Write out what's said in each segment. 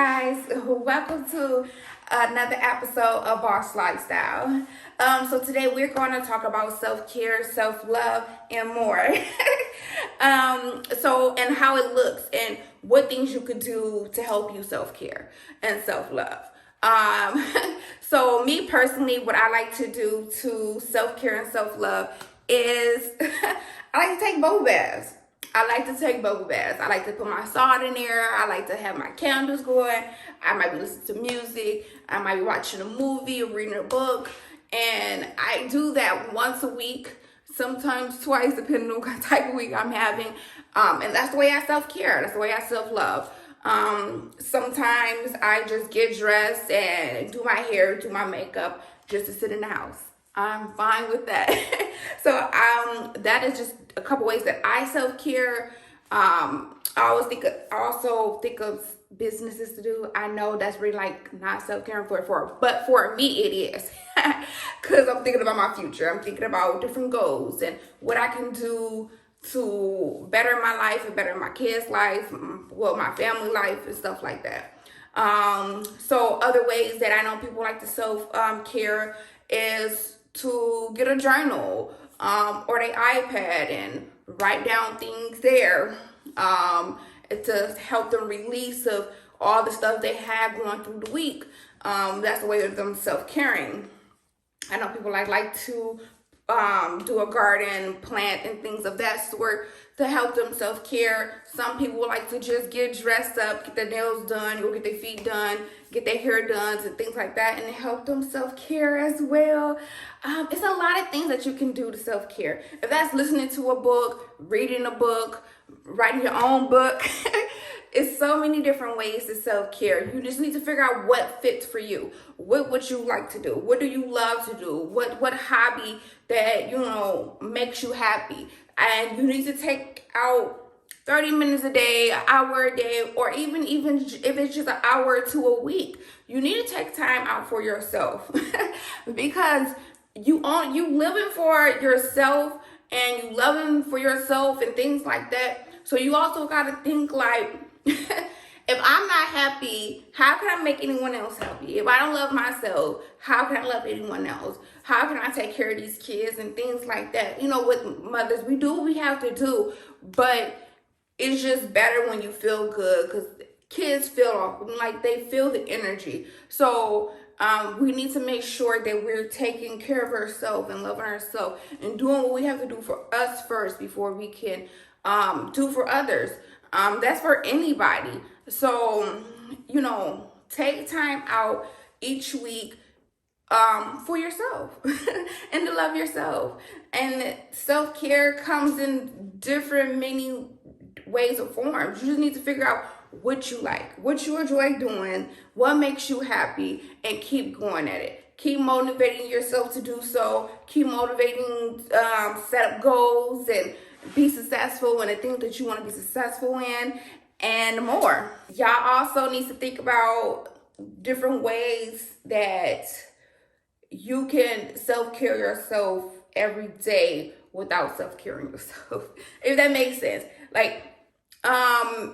guys, welcome to another episode of Boss Lifestyle. So today we're going to talk about self-care, self-love, and more. And how it looks and what things you could do to help you self-care and self-love. Um, so me personally, what I like to do to self-care and self-love is I like to take bubble baths. I like to take bubble baths. I like to put my salt in there. I like to have my candles going. I might be listening to music. I might be watching a movie or reading a book. And I do that once a week, sometimes twice, depending on what type of week I'm having. And that's the way I self-care. That's the way I self-love. Sometimes I just get dressed and do my hair, do my makeup, just to sit in the house. I'm fine with that. So that is just a couple ways that I self-care. I also think of businesses to do. I know that's really like not self-caring but for me it is. Because I'm thinking about my future. I'm thinking about different goals and what I can do to better my life and better my kids' life, well, my family life and stuff like that. So other ways that I know people like to self-care is to get a journal or the iPad and write down things there to help them release of all the stuff they have going through the week. That's the way of them self-caring. I know people like to do a garden, plant, and things of that sort to help them self-care. Some people like to just get dressed up, get their nails done, go get their feet done, get their hair done, and things like that, and help them self-care as well. It's a lot of things that you can do to self-care. If that's listening to a book, reading a book, writing your own book, it's so many different ways to self-care. You just need to figure out what fits for you. What you like to do. What do you love to do? What hobby that, makes you happy. And you need to take out 30 minutes a day, an hour a day, or even if it's just an hour or two a week. You need to take time out for yourself because you living for yourself and you loving for yourself and things like that. So you also got to think like, if I'm not happy, how can I make anyone else happy? If I don't love myself, how can I love anyone else? How can I take care of these kids and things like that? With mothers, we do what we have to do, but it's just better when you feel good because kids they feel the energy. So we need to make sure that we're taking care of ourselves and loving ourselves and doing what we have to do for us first before we can do for others. That's for anybody. So, take time out each week for yourself and to love yourself. And self-care comes in many ways or forms. You just need to figure out what you like, what you enjoy doing, what makes you happy, and keep going at it. Keep motivating yourself to do so. Keep motivating, set up goals and be successful in the things that you want to be successful in and more. Y'all also need to think about different ways that you can self-care yourself every day without self-caring yourself, if that makes sense. Like,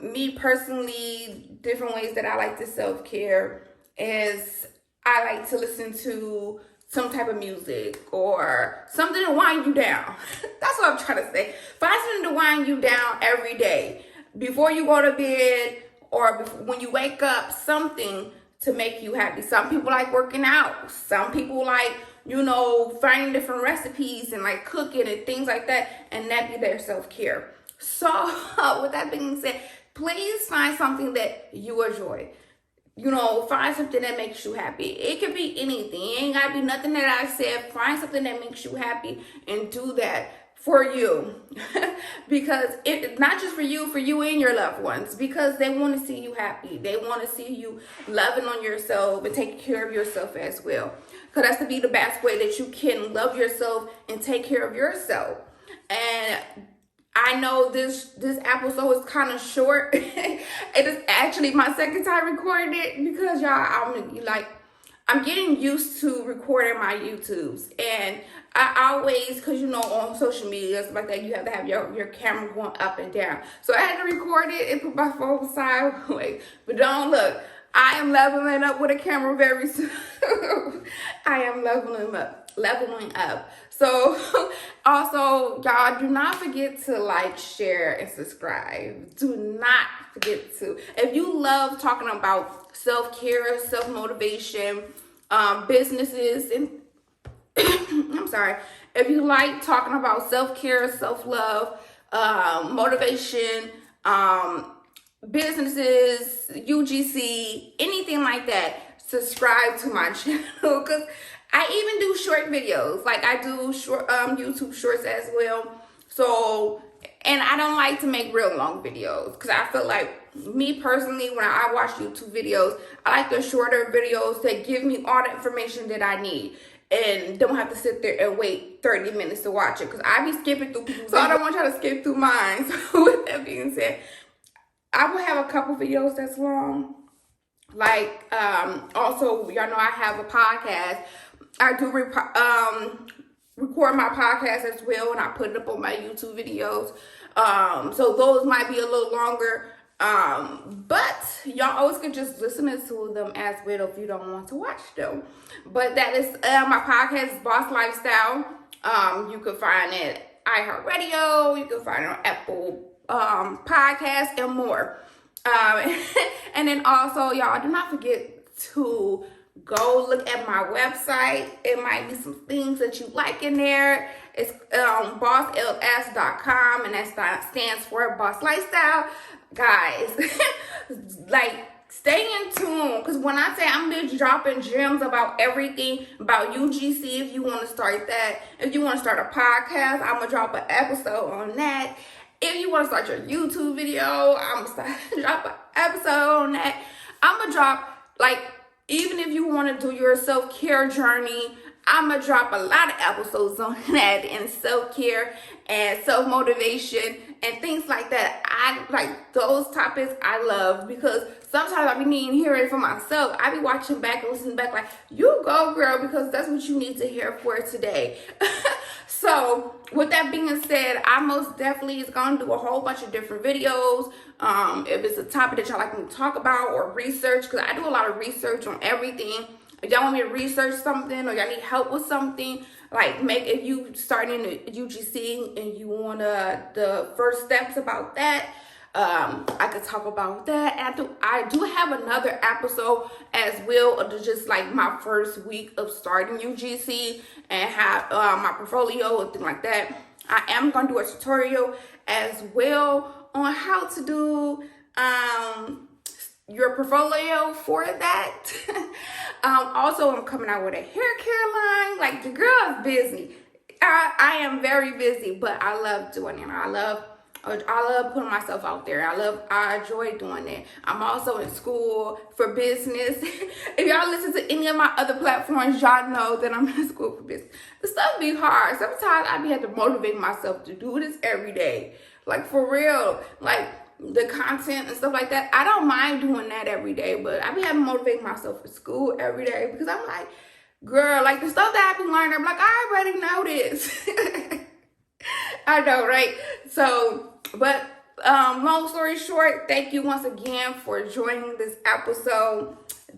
me personally, different ways that I like to self-care is I like to listen to some type of music or something to wind you down. That's what I'm trying to say. Find something to wind you down every day. Before you go to bed or when you wake up, something to make you happy. Some people like working out. Some people like, finding different recipes and like cooking and things like that. And that be their self-care. So with that being said, please find something that you enjoy. Find something that makes you happy. It could be anything. It ain't gotta be nothing that I said. Find something that makes you happy and do that for you. Because it's not just for you and your loved ones, because they want to see you happy. They want to see you loving on yourself and taking care of yourself as well. Because that's to be the best way that you can love yourself and take care of yourself. And I know this episode is kind of short. It is actually my second time recording it because I'm getting used to recording my YouTubes. And I always, because on social media, stuff like that, you have to have your camera going up and down. So I had to record it and put my phone sideways. But don't look, I am leveling up with a camera very soon. I am leveling up. So also, y'all, do not forget to like, share, and subscribe. Do not forget to. If you love talking about self-care, self-motivation, businesses, and I'm sorry. If you like talking about self-care, self-love, motivation, businesses, UGC, anything like that, subscribe to my channel, because I even do short videos. Like, I do short YouTube shorts as well. So, and I don't like to make real long videos, because I feel like, me personally, when I watch YouTube videos, I like the shorter videos that give me all the information that I need and don't have to sit there and wait 30 minutes to watch it, because I be skipping through people's, so I don't want y'all to skip through mine. So with that being said, I will have a couple videos that's long. Like, also, y'all know I have a podcast. I do record my podcast as well, and I put it up on my YouTube videos. So those might be a little longer. But y'all always can just listen to them as well if you don't want to watch them. But that is my podcast, Boss Lifestyle. You can find it iHeartRadio. You can find it on Apple Podcasts and more. And then also, y'all, do not forget to go look at my website. It might be some things that you like in there. It's bossls.com, and that stands for Boss Lifestyle. Guys, like, stay in tune, because when I say I'm just dropping gems about everything, about UGC, if you want to start that, if you want to start a podcast, I'm going to drop an episode on that. If you want to start your YouTube video, I'm going to drop an episode on that. I'm going to drop, like, even if you want to do your self-care journey, I'm going to drop a lot of episodes on that, and self-care and self-motivation and things like that. I like those topics. I love, because sometimes I be needing to hear it for myself. I be watching back and listening back like, you go, girl, because that's what you need to hear for today. So with that being said, I most definitely is going to do a whole bunch of different videos. If it's a topic that y'all like me to talk about or research, because I do a lot of research on everything. If y'all want me to research something, or y'all need help with something, like, if you starting the UGC and you want the first steps about that, I could talk about that. And I do have another episode as well of just like my first week of starting UGC and have my portfolio and things like that. I am going to do a tutorial as well on how to do your portfolio for that. Also, I'm coming out with a hair care line. Like, the girl is busy. I am very busy, but I love doing it. I love putting myself out there. I enjoy doing it. I'm also in school for business. If y'all listen to any of my other platforms, y'all know that I'm in school for business. The stuff be hard. Sometimes I be have to motivate myself to do this every day. Like, for real. Like, the content and stuff like that, I don't mind doing that every day, but I be having to motivate myself for school every day, because I'm like, girl, like, the stuff that I be learning, I'm like, I already know this. I know, right? So, but long story short, thank you once again for joining this episode.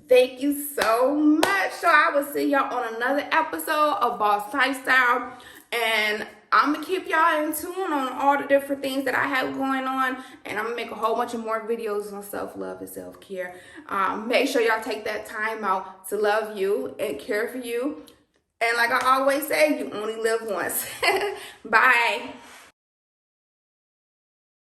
Thank you so much. So I will see y'all on another episode of Boss Lifestyle, and I'm going to keep y'all in tune on all the different things that I have going on, and I'm going to make a whole bunch of more videos on self-love and self-care. Make sure y'all take that time out to love you and care for you. And like I always say, you only live once. Bye.